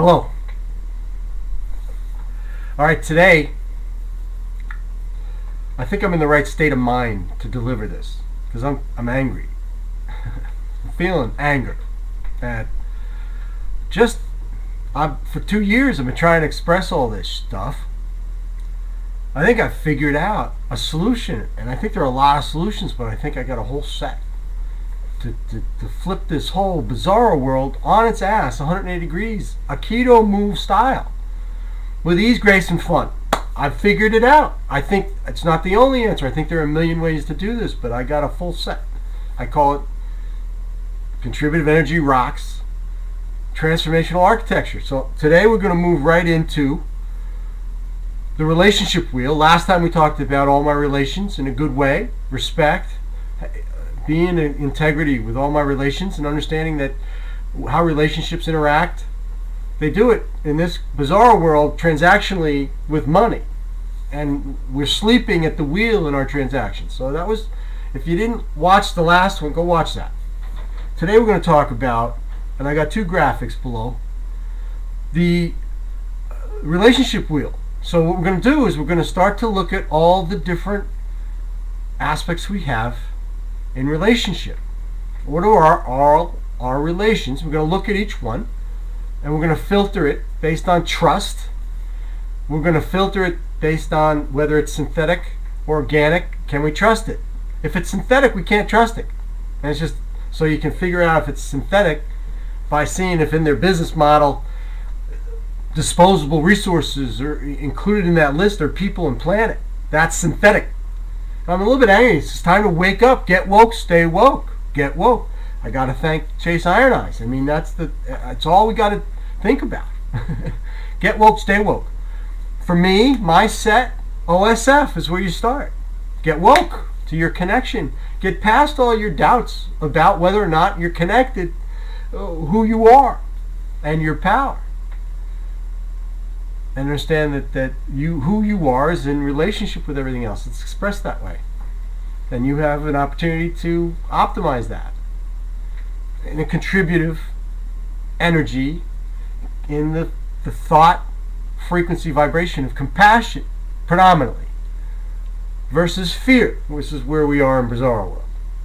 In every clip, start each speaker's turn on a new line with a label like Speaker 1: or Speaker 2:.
Speaker 1: Hello. All right, today I think I'm in the right state of mind to deliver this because I'm angry. I'm feeling anger at for 2 years I've been trying to express all this stuff. I think I've figured out a solution, and I think there are a lot of solutions, but I think I got a whole set to flip this whole bizarro world on its ass 180 degrees, a keto move style, with ease, grace, and fun. I've figured it out. I think it's not the only answer. I think there are a million ways to do this, but I got a full set. I call it Contributive Energy Rocks Transformational Architecture. So today we're going to move right into the relationship wheel. Last time we talked about all my relations in a good way, respect, being in integrity with all my relations, and understanding that how relationships interact. They do it in this bizarre world transactionally with money, and we're sleeping at the wheel in our transactions. So that was, if you didn't watch the last one, go watch that. Today we're going to talk about, and I got two graphics below, the relationship wheel. So what we're going to do is we're going to start to look at all the different aspects we have in relationship. What are our relations? We're going to look at each one, and we're going to filter it based on trust. We're going to filter it based on whether it's synthetic or organic. Can we trust it? If it's synthetic, we can't trust it. And it's just so you can figure out if it's synthetic by seeing if in their business model disposable resources are included in that list, or people and planet. That's synthetic. I'm a little bit angry. It's time to wake up, get woke, stay woke, get woke. I got to thank Chase Iron Eyes. I mean, that's all we got to think about. Get woke, stay woke. For me, my set, OSF is where you start. Get woke to your connection. Get past all your doubts about whether or not you're connected, who you are, and your power. And understand that who you are is in relationship with everything else. It's expressed that way. And you have an opportunity to optimize that in a contributive energy, in the thought frequency vibration of compassion predominantly, versus fear, which is where we are in bizarre world.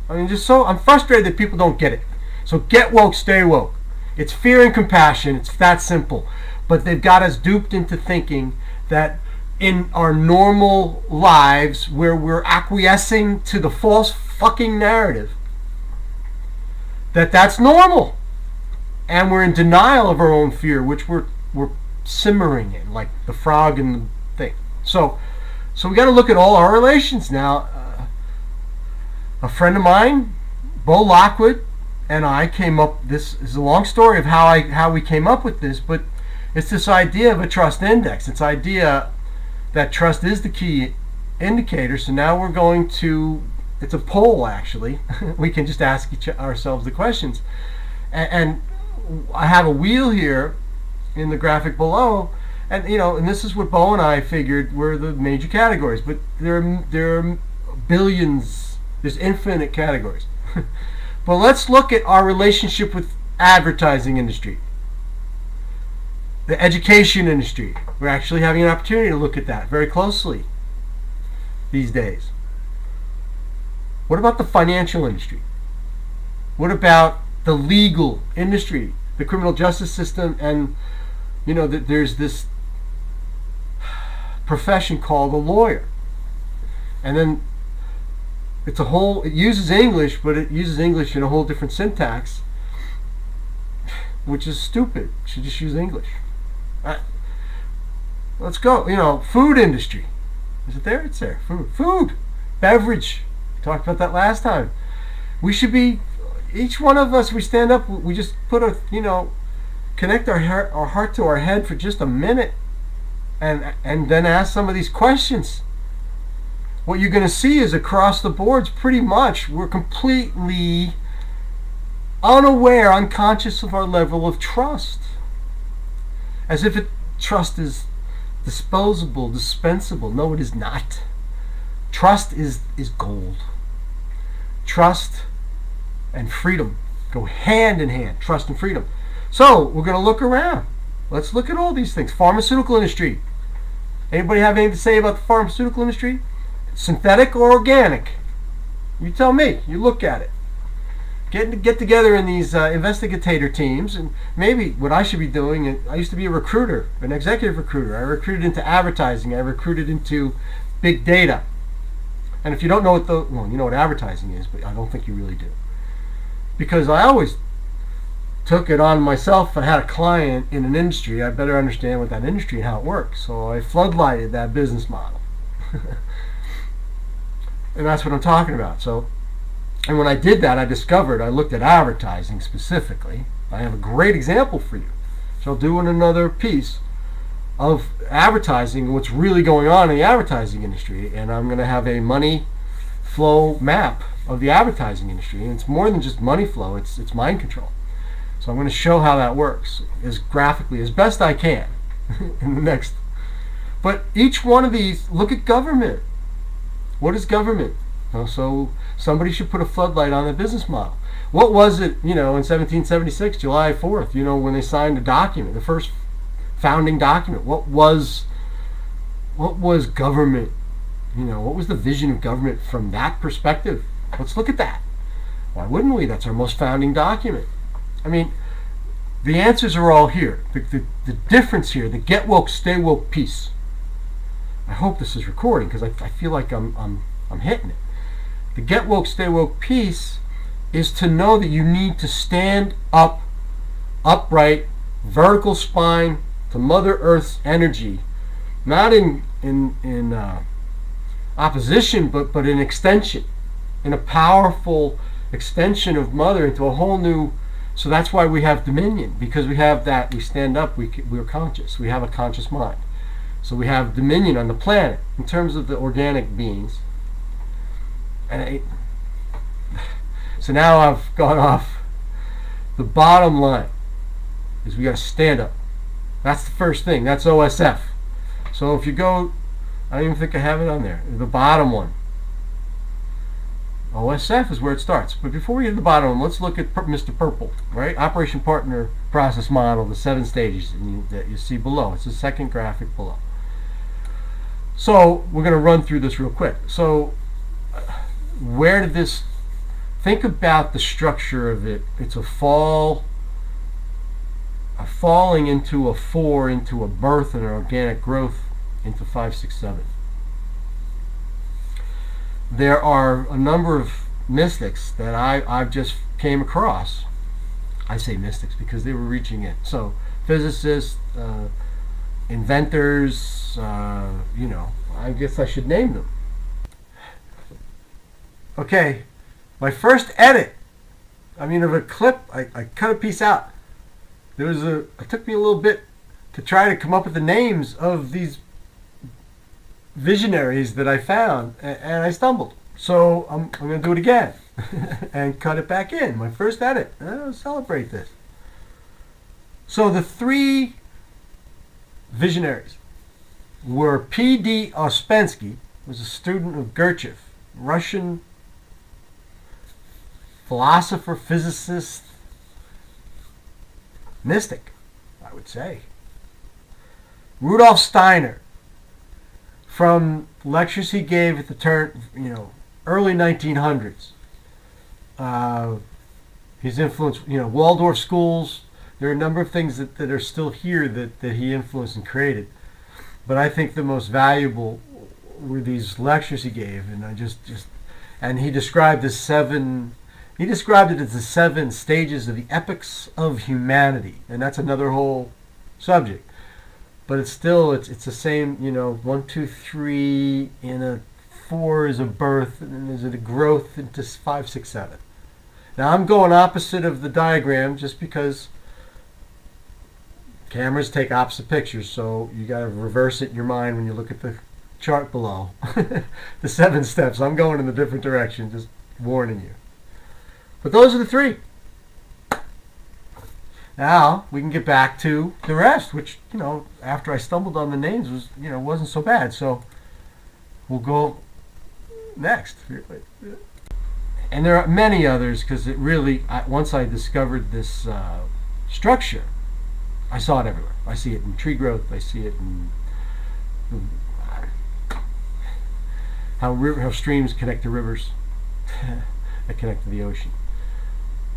Speaker 1: I mean, I'm frustrated that people don't get it. So get woke, stay woke. It's fear and compassion. It's that simple. But they've got us duped into thinking that in our normal lives, where we're acquiescing to the false fucking narrative, that's normal. And we're in denial of our own fear, which we're simmering in, like the frog in the thing. So we got to look at all our relations now. A friend of mine, Bo Lockwood, and I came up. This is a long story of how we came up with this, but it's this idea of a trust index. It's idea that trust is the key indicator. So now we're going to, it's a poll actually. We can just ask ourselves the questions. And I have a wheel here in the graphic below. And and this is what Bo and I figured were the major categories. But there are billions, there's infinite categories. But let's look at our relationship with advertising industry. The education industry. We're actually having an opportunity to look at that very closely these days. What about the financial industry? What about the legal industry, the criminal justice system, and there's this profession called a lawyer. And then it uses English, but it uses English in a whole different syntax, which is stupid. You should just use English. Let's go. Food industry. Is it there? It's there. Food. Beverage. We talked about that last time. We should be, each one of us, we stand up, we just put connect our heart to our head for just a minute and then ask some of these questions. What you're going to see is across the boards, pretty much, we're completely unaware, unconscious of our level of trust. As if trust is disposable, dispensable. No, it is not. Trust is gold. Trust and freedom go hand in hand. Trust and freedom. So we're going to look around. Let's look at all these things. Pharmaceutical industry. Anybody have anything to say about the pharmaceutical industry? Synthetic or organic? You tell me. You look at it. Get together in these investigator teams, and maybe what I should be doing. I used to be a recruiter, an executive recruiter. I recruited into advertising. I recruited into big data. And if you don't know what you know what advertising is, but I don't think you really do, because I always took it on myself. If I had a client in an industry, I better understand what that industry and how it works. So I floodlighted that business model. And that's what I'm talking about. So, and when I did that, I looked at advertising specifically. I have a great example for you, which I'll do in another piece, of advertising, what's really going on in the advertising industry. And I'm going to have a money flow map of the advertising industry. And it's more than just money flow, it's mind control. So I'm going to show how that works as graphically as best I can in the next. But each one of these, look at government. What is government? So somebody should put a floodlight on the business model. What was it, in 1776, July 4th, when they signed a document, the first founding document? What was government? What was the vision of government from that perspective? Let's look at that. Why wouldn't we? That's our most founding document. I mean, the answers are all here. The difference here, the get woke, stay woke piece. I hope this is recording because I feel like I'm hitting it. The get woke, stay woke piece is to know that you need to stand up, upright, vertical spine to Mother Earth's energy, not in opposition, but in extension, in a powerful extension of Mother into a whole new. So that's why we have dominion, because we have that. We stand up. We're conscious. We have a conscious mind. So we have dominion on the planet in terms of the organic beings. So now I've gone off. The bottom line is we got to stand up. That's the first thing. That's OSF. So if you go, I don't even think I have it on there. The bottom one. OSF is where it starts. But before we get to the bottom one, let's look at Mr. Purple, right? Operation Partner Process Model, the 7 stages that you see below. It's the second graphic below. So we're going to run through this real quick. So where did this, think about the structure of it. It's a falling into a 4, into a birth and an organic growth into 5, 6, 7. There are a number of mystics that I've just came across. I say mystics because they were reaching it. So physicists, inventors, I guess I should name them. Okay, my first edit, of a clip, I cut a piece out. It took me a little bit to try to come up with the names of these visionaries that I found, and I stumbled. So I'm going to do it again and cut it back in. My first edit. I'll celebrate this. So the 3 visionaries were P.D. Ouspensky, was a student of Gurdjieff, Russian philosopher, physicist, mystic, I would say. Rudolf Steiner, from lectures he gave at the early 1900s. His influence, Waldorf schools. There are a number of things that are still here that he influenced and created. But I think the most valuable were these lectures he gave, and and he described the 7. He described it as the 7 stages of the epochs of humanity, and that's another whole subject. But it's the same, 1, 2, 3, and a 4 is a birth, and then there's a growth into 5, 6, 7. Now I'm going opposite of the diagram just because cameras take opposite pictures, so you got to reverse it in your mind when you look at the chart below. The 7 steps. I'm going in a different direction, just warning you. But those are the 3. Now we can get back to the rest, which, after I stumbled on the names was, wasn't so bad. So we'll go next. And there are many others, because it really, once I discovered this structure, I saw it everywhere. I see it in tree growth. I see it in how streams connect to rivers that connect to the ocean.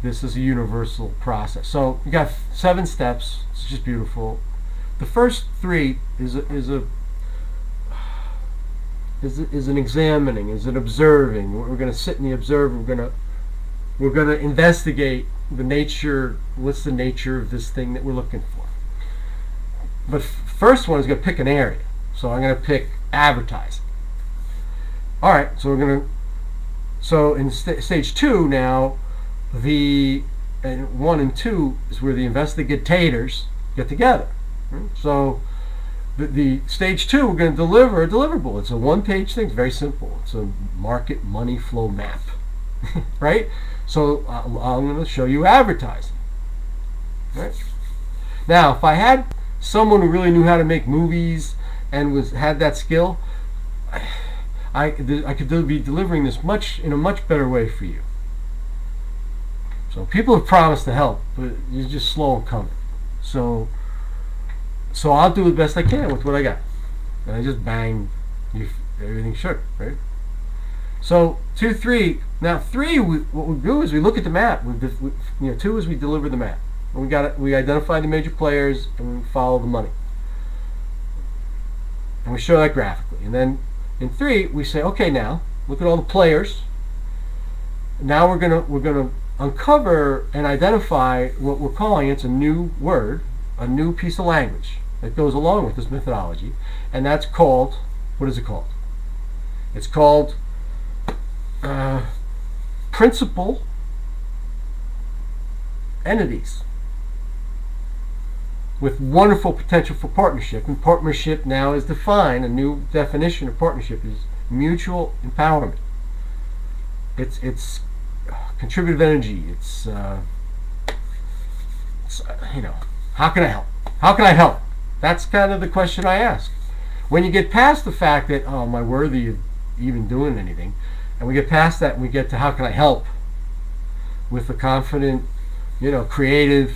Speaker 1: This is a universal process. So you got 7 steps. It's just beautiful. The first 3 is an examining, is an observing. We're going to sit and observe. We're going to investigate the nature. What's the nature of this thing that we're looking for? But first one is going to pick an area. So I'm going to pick advertising. All right. So we're going to. So in stage 2 now, and 1 and 2 is where the investigators get together. Right? So the stage 2, we're going to deliver a deliverable. It's a 1-page thing. It's very simple. It's a market money flow map, right? So I'm going to show you advertising. Right? Now, if I had someone who really knew how to make movies and had that skill, I could be delivering this in a much better way for you. So people have promised to help, but you're just slow in coming. So I'll do the best I can with what I got. And I just bang everything shook, right? So 2, 3. Now 3, what we do is we look at the map. 2 is we deliver the map. And we identify the major players and we follow the money. And we show that graphically. And then in 3, we say, okay, now look at all the players. Now we're gonna uncover and identify what we're calling, it's a new word, a new piece of language that goes along with this methodology, and that's called, what is it called? It's called principal entities with wonderful potential for partnership. And partnership now is defined, a new definition of partnership is mutual empowerment. It's contributive energy. It's how can I help? How can I help? That's kind of the question I ask. When you get past the fact that, oh, am I worthy of even doing anything? And we get past that and we get to how can I help with a confident, creative,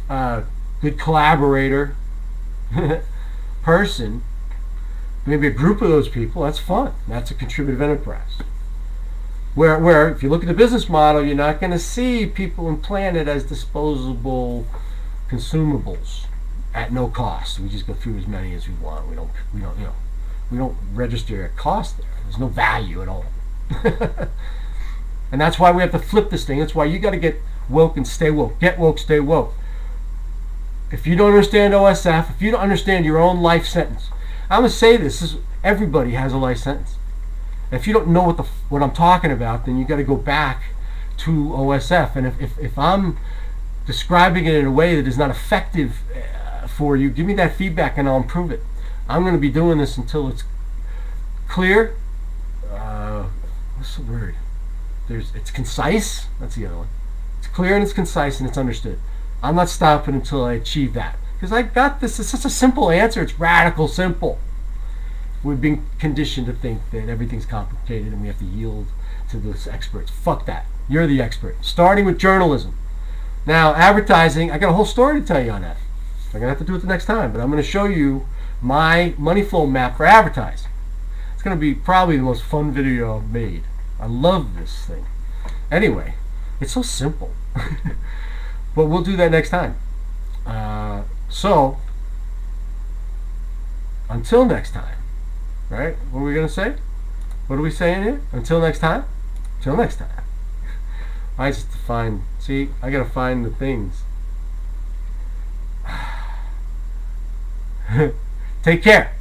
Speaker 1: good collaborator person, maybe a group of those people, that's fun. That's a contributive enterprise. Where if you look at the business model, you're not going to see people implanted as disposable consumables at no cost. We just go through as many as we want. We don't register a cost there. There's no value at all. And that's why we have to flip this thing. That's why you got to get woke and stay woke. Get woke, stay woke. If you don't understand OSF, if you don't understand your own life sentence, I'm going to say this, everybody has a life sentence. If you don't know what I'm talking about, then you got to go back to OSF. And if I'm describing it in a way that is not effective for you, give me that feedback and I'll improve it. I'm going to be doing this until it's clear. What's the word? It's concise. That's the other one. It's clear and it's concise and it's understood. I'm not stopping until I achieve that. Because I got this. It's such a simple answer. It's radical simple. We've been conditioned to think that everything's complicated and we have to yield to those experts. Fuck that. You're the expert. Starting with journalism. Now, advertising, I got a whole story to tell you on that. I'm going to have to do it the next time, but I'm going to show you my money flow map for advertising. It's going to be probably the most fun video I've made. I love this thing. Anyway, it's so simple. But we'll do that next time. So, until next time. Right? What are we going to say? What are we saying here? Until next time? Until next time. I just find, see, I got to find the things. Take care.